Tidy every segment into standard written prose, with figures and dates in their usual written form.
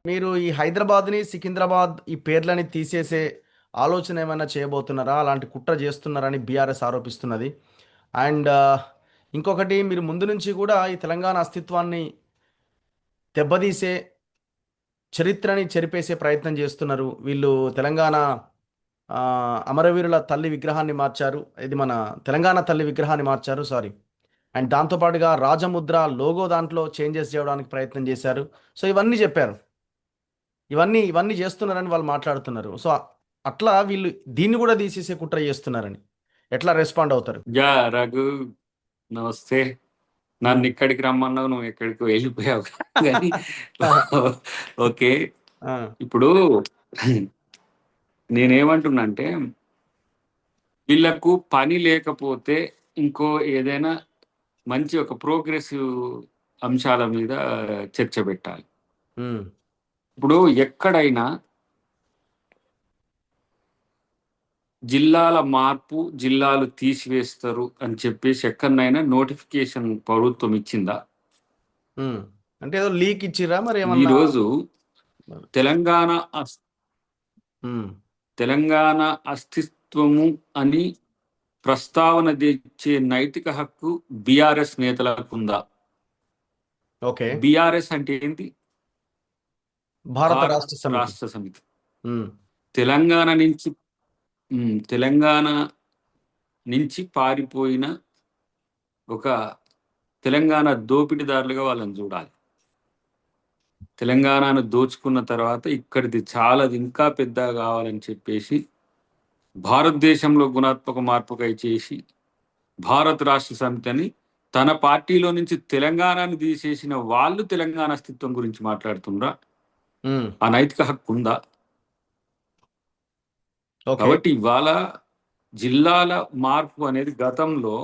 మీరు ఈ హైదరాబాద్‌ని, సికింద్రాబాద్ ఈ పేర్లని తీసేసే ఆలోచన ఏమైనా చేయబోతున్నారా? అలాంటి కుట్ర చేస్తున్నారని బీఆర్ఎస్ ఆరోపిస్తున్నది. అండ్ ఇంకొకటి మీరు ముందు నుంచి కూడా ఈ తెలంగాణ అస్తిత్వాన్ని దెబ్బతీసే చరిత్రని చెరిపేసే ప్రయత్నం చేస్తున్నారు. వీళ్ళు తెలంగాణ అమరవీరుల తల్లి విగ్రహాన్ని మార్చారు. ఇది మన తెలంగాణ తల్లి విగ్రహాన్ని మార్చారు. సారీ. అండ్ దాంతో పాటుగా రాజముద్ర లోగో దాంట్లో చేంజెస్ చేయడానికి ప్రయత్నం చేశారు. సో ఇవన్నీ చెప్పారు. ఇవన్నీ చేస్తున్నారని వాళ్ళు మాట్లాడుతున్నారు. సో, అట్లా వీళ్ళు దీన్ని గూడా తీసేసే కుట్ర చేస్తున్నారని. ఎట్లా రెస్పాండ్ అవుతారు? యా రఘు, నమస్తే. నన్ను హ్మ్. ఇక్కడికి రమ్మన్నావు, నువ్వు ఎక్కడికి వెళ్ళిపోయావు కానీ ఓకే. ఆ! ఇప్పుడు నేనేమంటున్నా అంటే, వీళ్ళకు పని లేకపోతే ఇంకో ఏదైనా మంచి ఒక ప్రోగ్రెసివ్ అంశాల మీద చర్చ పెట్టాలి. హ్మ్. ఇప్పుడు ఎక్కడైనా జిల్లాల మార్పు, జిల్లాలు తీసివేస్తారు అని చెప్పేసి ఎక్కడనైనా నోటిఫికేషన్ ప్రభుత్వం ఇచ్చిందా? హ్మ్. అంటే ఏదో లీక్ ఇచ్చిర్రా మరేమన్నా? ఈరోజు తెలంగాణ హ్మ్. తెలంగాణ అస్తిత్వము అని ప్రస్తావన తెచ్చే నైతిక హక్కు బీఆర్ఎస్ నేతలకు ఉందా? ఓకే. బీఆర్ఎస్ అంటే ఏంటి? భారత భారత్ రాష్ట్ర సమితి. రాష్ట్ర సమితి. హ్మ్. తెలంగాణ నుంచి తెలంగాణ నుంచి పారిపోయిన ఒక తెలంగాణ దోపిడీదారులుగా వాళ్ళని చూడాలి. తెలంగాణను దోచుకున్న తర్వాత ఇక్కడిది చాలా ఇంకా పెద్దగా కావాలని చెప్పేసి భారతదేశంలో గుణాత్మక మార్పుకై చేసి భారత రాష్ట్ర సమితి అని తన పార్టీలో నుంచి తెలంగాణను తీసేసిన వాళ్ళు తెలంగాణ అస్తిత్వం గురించి మాట్లాడుతుండ్రా? హ్మ్. ఆ నైతిక హక్కు ఉందా? ఓకే. కాబట్టి ఇవాళ జిల్లాల మార్పు అనేది గతంలో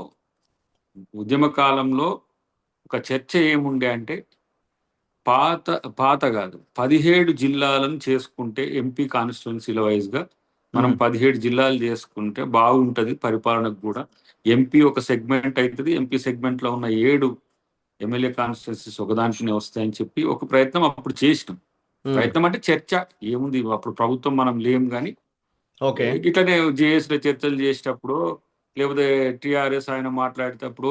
ఉద్యమ కాలంలో ఒక చర్చ ఏముండే అంటే, పాత పాత కాదు 17 జిల్లాలను చేసుకుంటే ఎంపీ కాన్స్టిట్యున్సీల వైజ్గా మనం హ్మ్. 17 జిల్లాలు చేసుకుంటే బాగుంటది పరిపాలనకు కూడా. ఎంపీ ఒక సెగ్మెంట్ అవుతుంది, ఎంపీ సెగ్మెంట్ లో ఉన్న 7 ఎమ్మెల్యే కాన్స్టిట్యున్సీస్ ఒక దాంట్లోనే వస్తాయని చెప్పి ఒక ప్రయత్నం అప్పుడు చేసినాం. హ్మ్. ప్రయత్నం అంటే చర్చ. ఏముంది, అప్పుడు ప్రభుత్వం మనం లేం కానీ ఓకే. ఇట్లనే జేఏసీలో చర్చలు చేసేటప్పుడు, లేకపోతే టీఆర్ఎస్ ఆయన మాట్లాడేటప్పుడు,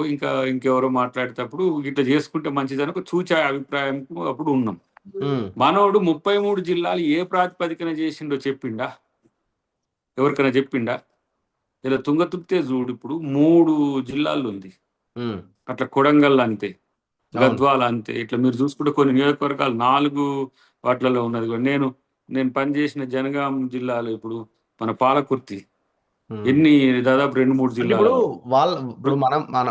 ఇంకెవరో మాట్లాడేటప్పుడు ఇట్లా చేసుకుంటే మంచిదని ఒక చూచా అభిప్రాయం అప్పుడు ఉన్నాం. హ్మ్. మనోడు 33 జిల్లాలు ఏ ప్రాతిపదికన చేసిండో చెప్పిండా? ఎవరికైనా చెప్పిండా? ఇలా తుంగతుర్తే చూడు, ఇప్పుడు 3 జిల్లాల్లో ఉంది. హ్మ్. అట్లా కొడంగల్ అంతే, అవును. గద్వాల అంతే. ఇట్లా మీరు చూసుకుంటే కొన్ని నియోజకవర్గాలు 4 వాటిలలో ఉన్నది కూడా. నేను నేను పనిచేసిన జనగాం జిల్లాలో ఇప్పుడు మన పాలకుర్తి హ్మ్. ఎన్ని, దాదాపు 2-3 అంటే ఇప్పుడు జిల్లాలలో. ఇప్పుడు ఇప్పుడు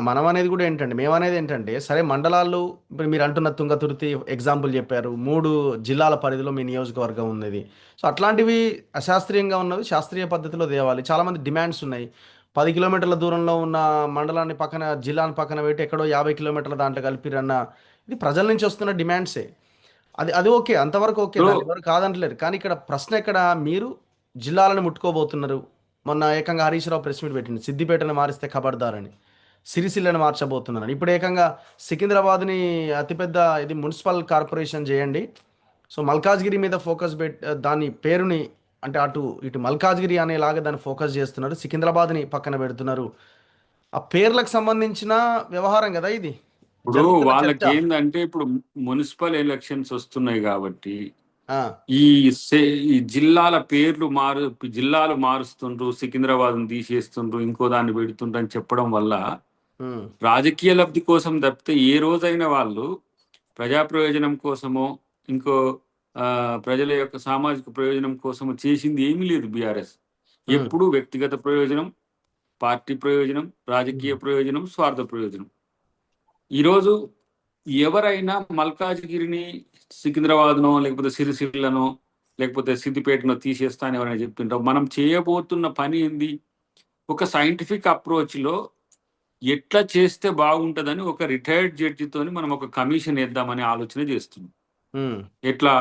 మనం అనేది కూడా ఏంటంటే మేమనేది ఏంటంటే సరే మండలాలు ఇప్పుడు మీరు అంటున్న తుంగతుర్తి ఎగ్జాంపుల్ చెప్పారు. 3 జిల్లాల పరిధిలో మీ నియోజకవర్గం ఉన్నది. సో అట్లాంటివి అశాస్త్రీయంగా ఉన్నవి శాస్త్రీయ పద్ధతిలో తేవాలి. చాలామంది డిమాండ్స్ ఉన్నాయి. 10 కిలోమీటర్ల దూరంలో ఉన్న మండలాన్ని పక్కన జిల్లాని పక్కన పెట్టి ఎక్కడో 50 కిలోమీటర్ల దాంట్లో కలిపిరన్న ఇది ప్రజల నుంచి వస్తున్న డిమాండ్సే. అది అది ఓకే. అంతవరకు ఓకే. ఇప్పుడు దాన్ని ఎవరు కాదంటలేరు. కానీ ఇక్కడ ప్రశ్న ఎక్కడ మీరు జిల్లాలను ముట్టుకోబోతున్నారు. మొన్న ఏకంగా హరీష్ రావు ప్రెస్ మీట్ పెట్టిండు. సిద్దిపేటను మారిస్తే ఖబర్దార్ అని. సిరిసిల్లను మార్చబోతున్నారని. ఇప్పుడు ఏకంగా సికింద్రాబాద్‌ని అతిపెద్ద ఇది మున్సిపల్ కార్పొరేషన్ చేయండి. సో, మల్కాజ్గిరి మీద ఫోకస్ దాని పేరుని అంటే ఇటు మల్కాజ్గిరి అనేలాగా దాన్ని ఫోకస్ చేస్తున్నారు. సికింద్రాబాద్‌ని పక్కన పెడుతున్నారు. ఆ పేర్లకు సంబంధించిన వ్యవహారం కదా ఇది. ఇప్పుడు జరుగుతున్న చర్చ. వాళ్ళకి ఏందంటే, ఇప్పుడు మున్సిపల్ ఎలక్షన్స్ వస్తున్నాయి కాబట్టి ఆ! ఈ ఈ జిల్లాల పేర్లు జిల్లాలు మారుస్తుండ్రు, సికింద్రాబాద్ని తీసేస్తుండ్రు, ఇంకో దాన్ని పెడుతుండ్రు అని చెప్పడం వల్ల హ్మ్. రాజకీయ లబ్ధి కోసం తప్పితే ఏ రోజైనా వాళ్ళు ప్రజా ప్రయోజనం కోసమో, ఇంకో ప్రజల యొక్క సామాజిక ప్రయోజనం కోసమో చేసింది ఏమీ లేదు బీఆర్ఎస్. హ్మ్. ఎప్పుడూ వ్యక్తిగత ప్రయోజనం, పార్టీ ప్రయోజనం, రాజకీయ హ్మ్. ప్రయోజనం, స్వార్థ ప్రయోజనం. ఈరోజు ఎవరైనా మల్కాజ్గిరిని సికింద్రాబాద్‌నో, లేకపోతే సిరిసిల్లనో, లేకపోతే సిద్దిపేటనో తీసేస్తా అని ఎవరైనా చెప్తుంటాం. మనం చేయబోతున్న పని ఏంది? ఒక సైంటిఫిక్ అప్రోచ్‌లో ఎట్లా చేస్తే బాగుంటదని ఒక రిటైర్డ్ జడ్జితోని మనం ఒక కమిషన్ ఏద్దామనే ఆలోచన చేస్తున్నాం. హ్మ్. ఎట్లా?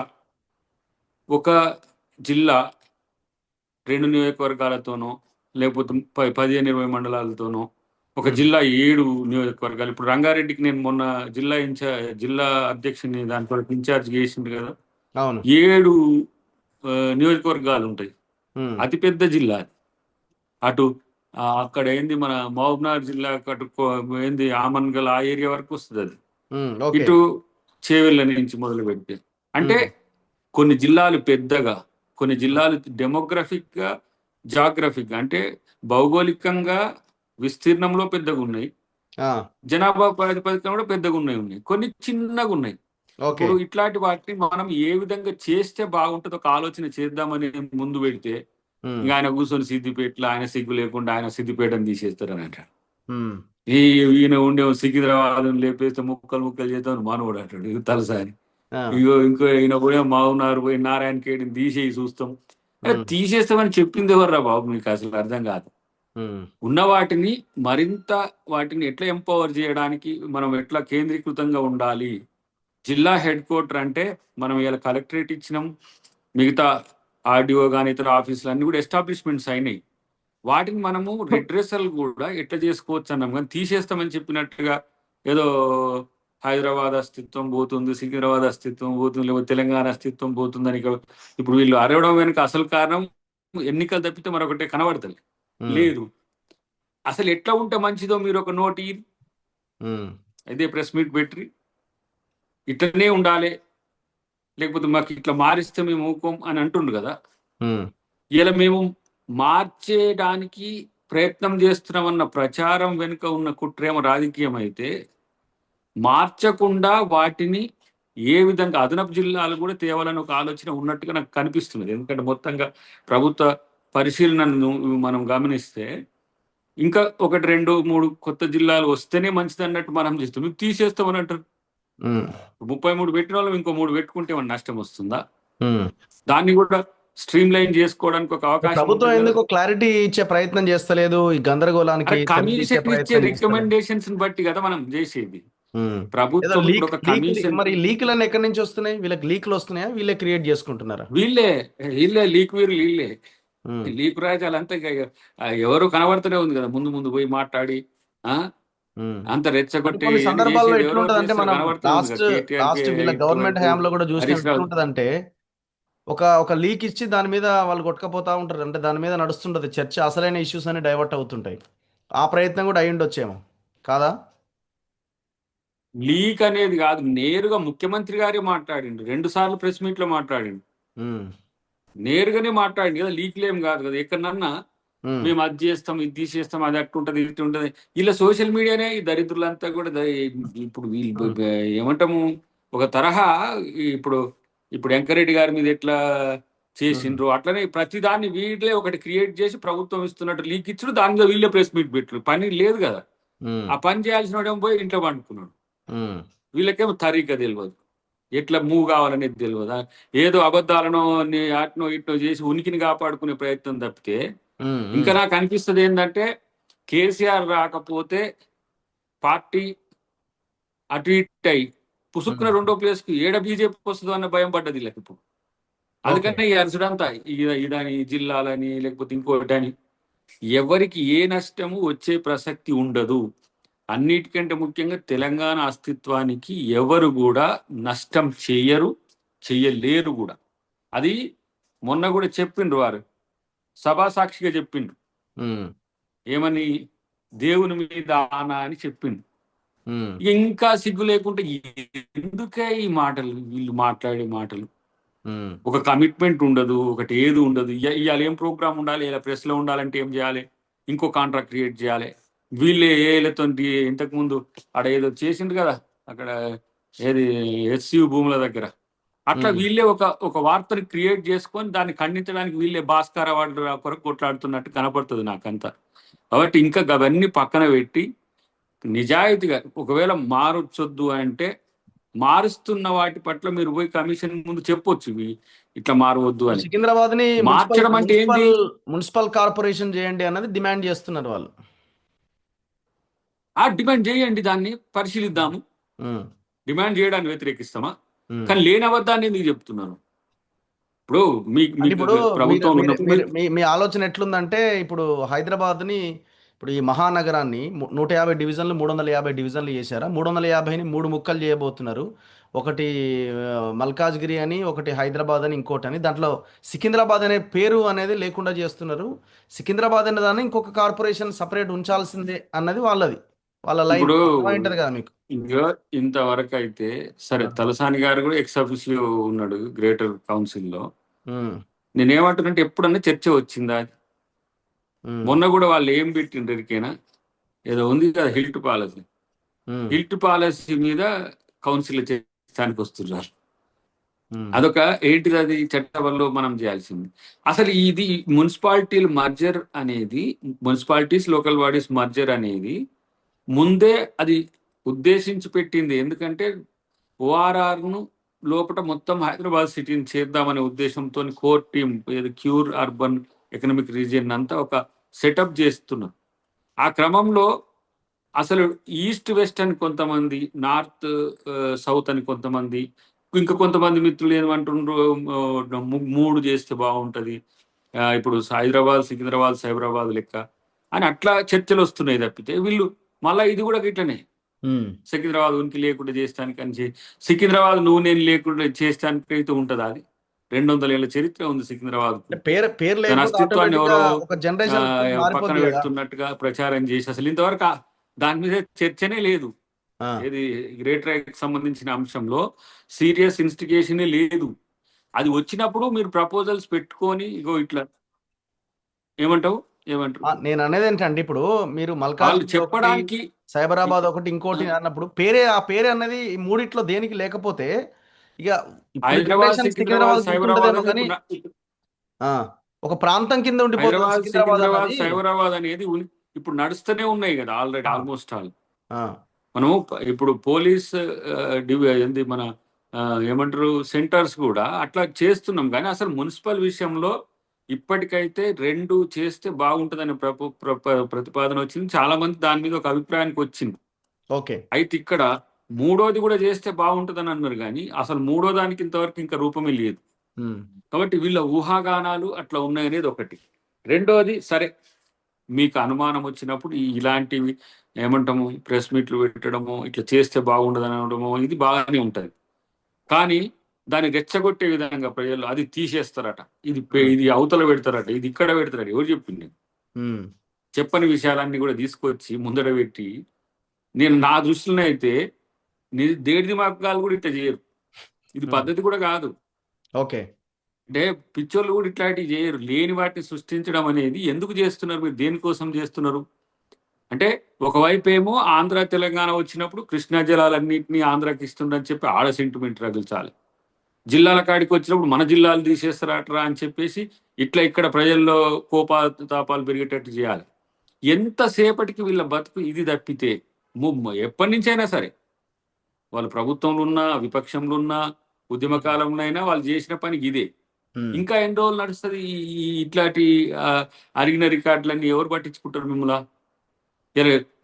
ఒక జిల్లా 2 నియోజకవర్గాలతోనో, లేకపోతే 15, 20 మండలాలతోనో, ఒక హ్మ్. జిల్లా 7 నియోజకవర్గాలు. ఇప్పుడు రంగారెడ్డికి నేను మొన్న జిల్లా అధ్యక్షుడిని దాంట్లో ఇన్ఛార్జ్ చేసిండు కదా! అవును. 7 నియోజకవర్గాలు ఉంటాయి. ఉమ్, అతిపెద్ద జిల్లా అది. అటు అక్కడ ఏంది మన మహబూబ్నగర్ జిల్లా అటు ఏంది ఆమన్గల్ ఆ ఏరియా వరకు వస్తుంది అది. ఓకే. ఇటు చేవెళ్ళ నుంచి మొదలు పెడితే అంటే ఉమ్, కొన్ని జిల్లాలు పెద్దగా, కొన్ని జిల్లాలు డెమోగ్రఫిక్ గా, జాగ్రఫిక్ గా అంటే భౌగోళికంగా విస్తీర్ణంలో పెద్దగా ఉన్నాయి. ఆ, జనాభా ప్రాతిపదికన కూడా పెద్దగా ఉన్నాయి. కొన్ని చిన్నగా ఉన్నాయి. ఓకే. ఇప్పుడు ఇట్లాంటి వాటిని మనం ఏ విధంగా చేస్తే బాగుంటుందో ఒక ఆలోచన చేద్దామని ముందు పెడితే ఉమ్, ఇంకా ఆయన కూర్చొని సిద్దిపేటలో ఆయన సిగ్గు లేకుండా ఆయన సిద్దిపేటను తీసేస్తారని అంటాడు. ఉమ్, ఈ ఈయన ఉండే సికింద్రాబాద్ లేపేస్తే ముక్కలు ముక్కలు చేద్దామని మానవుడు అంటాడు ఇది తలసాని. ఆ, ఇగో ఇంకో ఈయన పోయి మావునారు పోయి నారాయణ ఖేడ్ని తీసేయి చూస్తాం. అరే ఉమ్, తీసేస్తామని చెప్పింది ఎవర్రా బాబు, మీకు అసలు అర్థం కాదు. ఉమ్, ఉన్న వాటిని మరింత వాటిని ఎట్లా ఎంపవర్ చేయడానికి మనం ఎట్లా కేంద్రీకృతంగా ఉండాలి. జిల్లా హెడ్ క్వార్టర్ అంటే మనం ఇలా కలెక్టరేట్ ఇచ్చినాం, మిగతా ఆర్డీఓ కానీ ఇతర ఆఫీసులు అన్ని కూడా ఎస్టాబ్లిష్మెంట్స్ అయినాయి. వాటిని మనము రిడ్రెసల్ కూడా ఎట్లా చేసుకోవచ్చు అన్నాం, కానీ తీసేస్తామని చెప్పినట్టుగా ఏదో హైదరాబాద్ అస్తిత్వం పోతుంది, సికింద్రాబాద్ అస్తిత్వం పోతుంది, లేకపోతే తెలంగాణ అస్తిత్వం పోతుందని ఇప్పుడు వీళ్ళు అరవడం వెనుక అసలు కారణం ఎన్నికలు తప్పితే మరొకటే కనబడుతుంది ఉమ్, లేదు. అసలు ఎట్లా ఉంటే మంచిదో మీరు ఒక నోటి ఉమ్, అయితే ప్రెస్ మీట్ పెట్టి ఇట్లనే ఉండాలి, లేకపోతే మాకు ఇట్లా మారిస్తే మేము ఊకోం అని అంటుండు కదా. ఉమ్, ఇలా మేము మార్చేయడానికి ప్రయత్నం చేస్తున్నామన్న ప్రచారం వెనుక ఉన్న కుట్రేమ రాజకీయం అయితే, మార్చకుండా వాటిని ఏ విధంగా అదనపు జిల్లాలు కూడా తేవాలని ఒక ఆలోచన ఉన్నట్టుగా నాకు కనిపిస్తున్నది. ఎందుకంటే మొత్తంగా ప్రభుత్వ పరిశీలనను మనం గమనిస్తే ఇంకా 1, 2, 3 కొత్త జిల్లాలు వస్తేనే మంచిది అన్నట్టు మనం చేస్తాం. మేము తీసేస్తామని అంటారు. ఉమ్, 33 పెట్టిన వాళ్ళు ఇంకో 3 పెట్టుకుంటే ఏమన్నా నష్టం వస్తుందా? ఉమ్. దాన్ని కూడా స్ట్రీమ్ లైన్ చేసుకోవడానికి ఒక అవకాశం ప్రభుత్వం ఉంటుంది కదా. ఎందుకు క్లారిటీ ఇచ్చే ప్రయత్నం చేస్తలేదు ఈ గందరగోళానికి అరే తెరదీసే కమిషన్ ఇచ్చే ప్రయత్నం చేస్తలేదు? రికమెండేషన్స్ బట్టి కదా మనం చేసేది. ఉమ్. ఏదో ప్రభుత్వం ఇప్పుడు లీక్ ఒక లీక్ కమిషన్, మరి లీకులన్నీ ఎక్కడి నుంచి వస్తున్నాయి? వీళ్ళకి లీకులు వస్తున్నాయా, వీళ్ళే క్రియేట్ చేసుకుంటున్నారా? వీళ్ళే వీళ్ళే లీక్ వీరు వీళ్ళే ఉమ్, లీక్ రాజాలు అంతా ఇక ఎవరు కనబడుతూనే ఉంది కదా, ముందు ముందు పోయి మాట్లాడి ఆ ఉమ్. అంత కొన్ని రెచ్చగొట్టి కొన్ని ఏది సందర్భాల్లో చేసేది ఎవరెవరు ఎట్లుంటది అంటే, చేస్తారు మనం కనబడుతూనే ఉంది లాస్ట్ కదా. కేటీఆర్ కి లాస్ట్ వీళ్ళ గవర్నమెంట్ ఇటువైపు హయాంలో కూడా చూసినాం. హరీష్ రావు. ఎట్లుంటదంటే ఒక లీక్ ఇచ్చి దాని మీద వాళ్ళు కొట్టుకపోతా ఉంటారు. అంటే దాని మీద నడుస్తుంటది చర్చ, అసలైన ఇష్యూస్ అని డైవర్ట్ అవుతుంటాయి. ఆ ప్రయత్నం కూడా అయి ఉండొచ్చేమో, కాదా? లీక్ అనేది కాదు, నేరుగా ముఖ్యమంత్రి గారే మాట్లాడిండు, 2 సార్లు ప్రెస్ మీట్ లో మాట్లాడిండు, ఉమ్, నేరుగానే మాట్లాడిండు కదా. లీక్లేం కాదు కదా. ఎక్కడన్నా ఉమ్, మేము అది చేస్తాం ఇది తీసేస్తాం అది అట్టుంటది ఇది ఉంటది, ఇలా సోషల్ మీడియానే ఈ దరిద్రులంతా కూడా ఇప్పుడు వీళ్ళు ఉమ్, ఏమంటాము ఒక తరహా. ఇప్పుడు ఇప్పుడు వెంకరెడ్డి గారి మీద ఎట్లా ఉమ్, చేసిండ్రు అట్లనే ప్రతిదాన్ని వీళ్ళే ఒకటి క్రియేట్ చేసి ప్రభుత్వం ఇస్తున్నట్టు లీక్ ఇచ్చుడు, దాని మీద వీళ్ళే ప్రెస్ మీట్ పెట్టరు. పని లేదు కదా. ఉమ్, ఆ పని చేయాల్సిన వాడేమో పోయి ఇంట్లో పండుకున్నాడు. ఉమ్, వీళ్ళకేమో తరీకా తెలియదు, ఎట్లా మూవ్ కావాలనేది తెలియదు. ఏదో అబద్ధాలను అట్నో ఇట్నో చేసి ఉనికిని కాపాడుకునే ప్రయత్నం తప్పితే. ఉమ్, ఇంకా ఉమ్, నాకు అనిపిస్తుంది ఏంటంటే కేసీఆర్ రాకపోతే పార్టీ అటు ఇటు అయి పుసుక్కున ఉమ్. 2వ ప్లేస్కి ఏడ బీజేపీ వస్తుందో అన్న భయం పడ్డది వీళ్ళకి ఇప్పుడు. ఓకే. అందుకనే ఈ అరసుడంతా ఇదని జిల్లాలని లేకపోతే ఇంకోటి అని ఎవరికి ఏ నష్టము వచ్చే ప్రసక్తి ఉండదు. అన్నిటికంటే ముఖ్యంగా తెలంగాణ అస్తిత్వానికి ఎవరు కూడా నష్టం చెయ్యరు, చెయ్యలేరు కూడా. అది మొన్న కూడా చెప్పిండ్రు వారు, సభాసాక్షిగా చెప్పిండ్రు. ఉమ్, ఏమని? దేవుని మీద ఆనా అని చెప్పిండు. ఉమ్, ఇంకా సిగ్గు లేకుండా ఎందుకే ఈ మాటలు, వీళ్ళు మాట్లాడే మాటలు. ఉమ్, ఒక కమిట్మెంట్ ఉండదు, ఒకటి ఏది ఉండదు. ఇవాళ ఏం ప్రోగ్రామ్ ఉండాలి, ఇలా ప్రెస్లో ఉండాలంటే ఏం చేయాలి, ఇంకో కాంట్రాక్ట్ క్రియేట్ చేయాలి. వీళ్ళే ఏలతో ఇంతకు ముందు ఆడ ఏదో చేసిండు కదా అక్కడ, ఏది ఎస్యు భూముల దగ్గర, అట్లా ఉమ్. వీళ్ళే ఒక ఒక వార్తని క్రియేట్ చేసుకొని దాన్ని ఖండించడానికి వీళ్ళే భాస్కర్ అవార్డు కొరకు కొట్లాడుతున్నట్టు కనపడుతుంది నాకంతా. కాబట్టి ఇంకా అవన్నీ పక్కన పెట్టి నిజాయితీగా ఒకవేళ మారొచ్చొద్దు అంటే మారుస్తున్న వాటి పట్ల మీరు పోయి కమిషన్ ముందు చెప్పొచ్చు, ఇట్లా మారవద్దు అని. సికింద్రాబాద్ ని మున్సిపల్ మార్చడం అంటే ఏంది? మున్సిపల్ మున్సిపల్ కార్పొరేషన్ చేయండి అన్నది డిమాండ్ చేస్తున్నారు వాళ్ళు. ఆ డిమాండ్ చేయండి, దాన్ని పరిశీలిద్దాము. ఉమ్, డిమాండ్ చేయడాన్ని వ్యతిరేకిస్తామా? ఉమ్. కానీ లేని అబద్ధాన్ని ఎందుకు చెప్తున్నాను? ఇప్పుడు అంటే మీకు ఇప్పుడు మీరు ప్రభుత్వంలో మీరు ఉన్నప్పుడు మీరు మీరు మీ మీ ఆలోచన ఎట్లుందంటే, ఇప్పుడు హైదరాబాద్ని ఇప్పుడు ఈ మహానగరాన్ని 150 డివిజన్లు 350 డివిజన్లు చేశారా? 350ని మూడు ముక్కలు చేయబోతున్నారు. ఒకటి మల్కాజ్గిరి అని, ఒకటి హైదరాబాద్ అని, ఇంకోటి అని. దాంట్లో సికింద్రాబాద్ అనే పేరు అనేది లేకుండా చేస్తున్నారు. సికింద్రాబాద్ అనే దాన్ని ఇంకొక కార్పొరేషన్ సపరేట్ ఉంచాల్సిందే అన్నది వాళ్ళది, వాళ్ళ లైన్. ఇప్పుడు అర్థమై ఉంటుంది కదా మీకు. ఇంకా ఇంతవరకు అయితే సరే, ఆ, తలసాని గారు కూడా ఎక్స్ అఫీషియో ఉన్నాడు గ్రేటర్ కౌన్సిల్లో. ఉమ్, నేనేమంటున్నంటే ఎప్పుడన్నా చర్చ వచ్చిందా? ఉమ్, మొన్న కూడా వాళ్ళు ఏం పెట్టిండ్రు ఎరికేనా? ఏదో ఉంది కదా హిల్ట్ పాలసీ. ఉమ్, హిల్ట్ పాలసీ మీద కౌన్సిల్ చర్చానికి వస్తున్నారు. ఉమ్. అదొక ఏంటిది, అది చట్టంలో మనం చేయాల్సింది. అసలు ఇది మున్సిపాలిటీల మర్జర్ అనేది, మున్సిపాలిటీస్ లోకల్ బాడీస్ మర్జర్ అనేది ముందే అది ఉద్దేశించి పెట్టింది. ఎందుకంటే ఓఆర్ఆర్ను లోపల మొత్తం హైదరాబాద్ సిటీని చేద్దామనే ఉద్దేశంతో కోర్ టీమ్ ఏది క్యూర్ అర్బన్ ఎకనామిక్ రీజియన్ అంతా ఒక సెటప్ చేస్తున్నారు. ఆ క్రమంలో అసలు ఈస్ట్ వెస్ట్ అని కొంతమంది, నార్త్ సౌత్ అని కొంతమంది, ఇంకా కొంతమంది మిత్రులు ఏమంటుండ్రు, మూడు చేస్తే బాగుంటది, ఇప్పుడు హైదరాబాద్ సికింద్రాబాద్ సైబరాబాద్ లెక్క అని అట్లా చర్చలు వస్తున్నాయి తప్పితే వీళ్ళు మళ్ళీ ఇది కూడా ఇట్లనే ఉమ్. సికింద్రాబాద్ ఉనికి లేకుండా చేస్తానికి అని సికింద్రాబాద్ నువ్వు నేను లేకుండా చేస్తానికి అయితే ఉంటుందా? అది 200 ఏళ్ల చరిత్ర ఉంది సికింద్రాబాద్కు. అంటే పేరు పేరు దాని లేకపోతే అస్తిత్వాన్ని ఆటోమేటిక్ గా ఎవరో ఒక ఆ, జనరేషన్ పక్కన మారిపోద్ది కదా. పెడుతున్నట్టుగా ప్రచారం చేసి అసలు ఇంతవరకు దాని మీద చర్చనే లేదు. ఆ, ఏది గ్రేటర్ రైట్ సంబంధించిన అంశంలో సీరియస్ ఇన్స్టిగేషనే లేదు. అది వచ్చినప్పుడు మీరు ప్రపోజల్స్ పెట్టుకొని ఇగో ఇట్లా ఏమంటావు, ఏమంటారు నేను అనేది ఏంటంటే ఇప్పుడు మీరు వాళ్ళు మల్కాజ్గిరి ఒకటి, చెప్పడానికి. సైబరాబాద్ ఒకటి, ఇంకోటి అన్నప్పుడు ఆ పేరే అన్నది ఈ మూడిట్లో దేనికి లేకపోతే ఇక ఇప్పుడు హైదరాబాద్ జనరేషన్ సికింద్రాబాద్ సికింద్రాబాద్ సైబరాబాద్ గుర్తుంటదేమో అనేది కానీ ఆ, ఒక ప్రాంతం కింద ఉండిపోతుంది హైదరాబాద్ సికింద్రాబాద్ సికింద్రాబాద్ అన్నది. సైబరాబాద్ అనేది ఇప్పుడు నడుస్తూనే ఉన్నాయి కదా ఆల్రెడీ, ఆ, ఆల్మోస్ట్ ఆల్. ఆ, మనం ఇప్పుడు పోలీస్ ఏంది మన ఆ, ఏమంటారు సెంటర్స్ కూడా అట్లా చేస్తున్నాం. కానీ అసలు మున్సిపల్ విషయంలో ఇప్పటికైతే రెండు చేస్తే బాగుంటుందనే ప్రతిపాదన వచ్చింది. చాలా మంది దాని మీద ఒక అభిప్రాయానికి వచ్చింది. ఓకే. అయితే ఇక్కడ మూడోది కూడా చేస్తే బాగుంటుందని అన్నారు, కానీ అసలు మూడో దానికి ఇంతవరకు ఇంకా రూపమే లేదు. ఉమ్, కాబట్టి వీళ్ళ ఊహాగానాలు అట్లా ఉన్నాయనేది ఒకటి. రెండోది సరే, మీకు అనుమానం వచ్చినప్పుడు ఇలాంటివి ఏమంటాము ప్రెస్ మీట్లు పెట్టడము, ఇట్లా చేస్తే బాగుండదు అనడము, ఇది బాగానే ఉంటది. కానీ దాన్ని రెచ్చగొట్టే విధంగా ప్రజలు అది తీసేస్తారట, ఉమ్, ఇది అవతల పెడతారట, ఇది ఇక్కడ పెడతారట. ఎవరు చెప్పింది? ఉమ్, చెప్పని విషయాలన్నీ కూడా తీసుకొచ్చి ముందర పెట్టి, నేను నా దృష్టిలో అయితే దేడిది మార్గాలు కూడా ఇట్లా చేయరు. ఇది ఉమ్. పద్ధతి కూడా కాదు. ఓకే. అంటే పిచ్చోళ్ళు కూడా ఇట్లాంటివి చేయరు. లేని వాటిని సృష్టించడం అనేది ఎందుకు చేస్తున్నారు? మీరు దేనికోసం చేస్తున్నారు? అంటే ఒకవైపు ఏమో ఆంధ్ర తెలంగాణ వచ్చినప్పుడు కృష్ణా జలాలన్నింటినీ ఆంధ్రాకి ఇస్తుండని చెప్పి ఆడ సెంటిమెంట్ రగిల్చాలి. జిల్లాల కాడికి వచ్చినప్పుడు మన జిల్లాలు తీసేస్తారట్రా అని చెప్పేసి ఇట్లా ఇక్కడ ప్రజల్లో కోపాతాపాలు పెరిగేటట్టు చేయాలి. ఎంతసేపటికి వీళ్ళ బతుకు ఇది తప్పితే ఎప్పటి నుంచైనా సరే వాళ్ళు ప్రభుత్వంలో ఉన్నా, విపక్షంలో ఉన్నా, ఉద్యమ ఉమ్, కాలంలో అయినా వాళ్ళు చేసిన పనికి ఇదే. ఉమ్, ఇంకా ఎన్ని రోజులు నడుస్తుంది ఇట్లాంటి ఆ, అరిగిన రికార్డులన్నీ ఎవరు పట్టించుకుంటారు మిమ్మల్ని?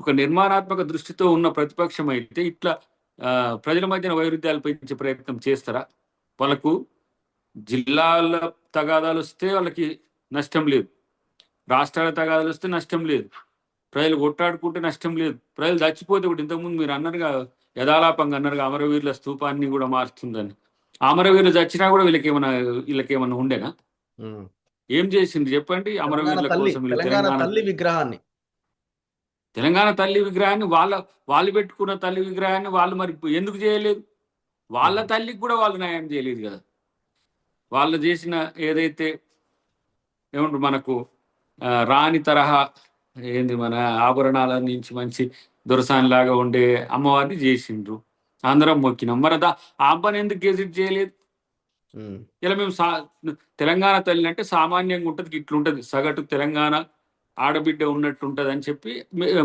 ఒక నిర్మాణాత్మక దృష్టితో ఉన్న ప్రతిపక్షం అయితే ఇట్లా ఆ, ప్రజల మధ్యన వైరుధ్యాలు పెంచే ప్రయత్నం చేస్తారా? వాళ్ళకు జిల్లాల తగాదాలు వస్తే వాళ్ళకి నష్టం లేదు, రాష్ట్రాల తగాదాలు వస్తే నష్టం లేదు, ప్రజలు కొట్టాడుకుంటే నష్టం లేదు, ప్రజలు చచ్చిపోతే కూడా ఇంతకుముందు మీరు అన్నారుగా, యథాలాపంగా అన్నారుగా అమరవీరుల స్తూపాన్ని కూడా మారుస్తుందని. అమరవీరులు చచ్చినా కూడా వీళ్ళకేమన్నా ఉండేనా? ఉమ్. ఏం చేసింది చెప్పండి అమరవీరుల కోసం? వీళ్ళు తెలంగాణ తెలంగాణ తల్లి విగ్రహాన్ని. తెలంగాణ తల్లి విగ్రహాన్ని వాళ్ళు పెట్టుకున్న తల్లి విగ్రహాన్ని వాళ్ళు మరి ఎందుకు చేయలేదు? వాళ్ళ ఉమ్, తల్లికి కూడా వాళ్ళు న్యాయం చేయలేదు కదా. వాళ్ళు చేసిన ఏదైతే ఏమంటారు మనకు రాణి తరహా ఏంది మన ఆభరణాల నుంచి మంచి దొరసానిలాగా ఉండే అమ్మవారిని చేసిండ్రు, అందరం మొక్కినాం. మరి ఆ అమ్మని ఎందుకు గెజిట్ చేయలేదు? ఉమ్, ఇలా మేము తెలంగాణ తల్లి అంటే సామాన్యంగా ఉంటుంది, ఇట్లుంటది, సగటు తెలంగాణ ఆడబిడ్డ ఉన్నట్టు ఉంటుంది అని చెప్పి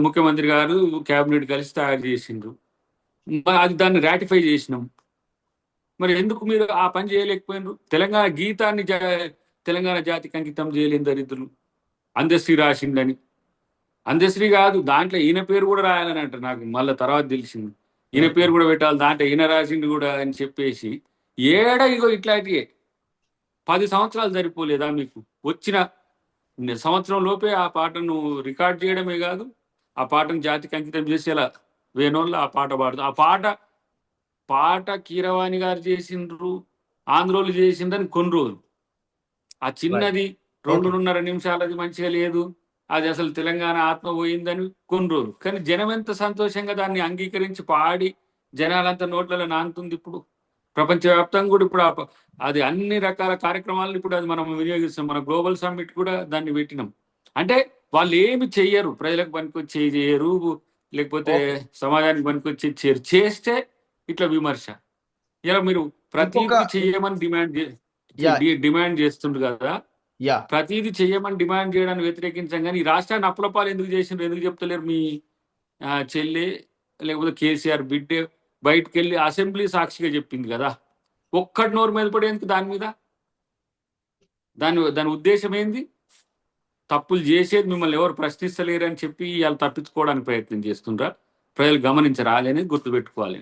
ముఖ్యమంత్రి గారు క్యాబినెట్ కలిసి తయారు చేసిండ్రు. మరి అది దాన్ని రాటిఫై చేసినాం. మరి ఎందుకు మీరు ఆ పని చేయలేకపోయినారు? తెలంగాణ గీతాన్ని తెలంగాణ జాతికి అంకితం చేయలేని దరిద్రులు. అందశ్రీ రాసిండని, అందశ్రీ కాదు దాంట్లో ఈయన పేరు కూడా రాయాలని అంటారు. నాకు మళ్ళీ తర్వాత తెలిసింది ఈయన ఓకే. పేరు కూడా పెట్టాలి దాంట్లో, ఈయన రాసిండు కూడా అని చెప్పేసి. ఇగో ఇట్లాంటివే 10 సంవత్సరాలు సరిపోలేదా మీకు? వచ్చిన సంవత్సరం లోపే ఆ పాటను రికార్డ్ చేయడమే కాదు, ఆ పాటను జాతికి అంకితం చేసేలా వేణోళ్ళు ఆ పాట పాడుతారు. ఆ పాట పాట కీరవాణి గారు చేసిండ్రు, ఆంధ్రోలు చేసిండ్రని కొన్ని రోజులు. ఆ రైట్. చిన్నది ఓకే. 2:30 నిమిషాలది మంచిగా లేదు, అది అసలు తెలంగాణ ఆత్మ పోయిందని కొన్ని రోజులు. కానీ జనం ఎంత సంతోషంగా దాన్ని అంగీకరించి పాడి జనాలంతా నోట్లలో నానుతుంది ఇప్పుడు. ప్రపంచవ్యాప్తంగా కూడా ఇప్పుడు అది అన్ని రకాల కార్యక్రమాలను ఇప్పుడు అది మనం వినియోగిస్తాం. మన గ్లోబల్ సమ్మిట్ కూడా దాన్ని పెట్టినాం. అంటే వాళ్ళు ఏమి చెయ్యరు, ప్రజలకు పనికొచ్చి చేయరు, లేకపోతే ఓకే. సమాజానికి పనికొచ్చి చేయరు. చేస్తే ఇట్లా విమర్శ. ఇలా మీరు ఇంకొక ప్రతిదీ ఇం చెయ్యమని యాహ్! డిమాండ్ చేస్తుండ్రు కదా. యాహ్! ప్రతిదీ చెయ్యమని డిమాండ్ చేయడాన్ని వ్యతిరేకించాం కానీ ఈ రాష్ట్రాన్ని అప్పులపాలు ఎందుకు చేసిండ్రు, ఎందుకు చెప్తలేరు? మీ చెల్లి లేకపోతే కేసీఆర్ బిడ్డే బయటకెళ్ళి అసెంబ్లీ సాక్షిగా చెప్పింది కదా. ఒక్కటి నోరు మీద పడేందుకు దాని మీద? దాని ఉద్దేశం ఏంది? తప్పులు చేసేది మిమ్మల్ని ఎవరు ప్రశ్నిస్తలేరు అని చెప్పి వాళ్ళు తప్పించుకోవడానికి ప్రయత్నం చేస్తుండ్రా? ప్రజలు గమనించరాలని గుర్తుపెట్టుకోవాలి.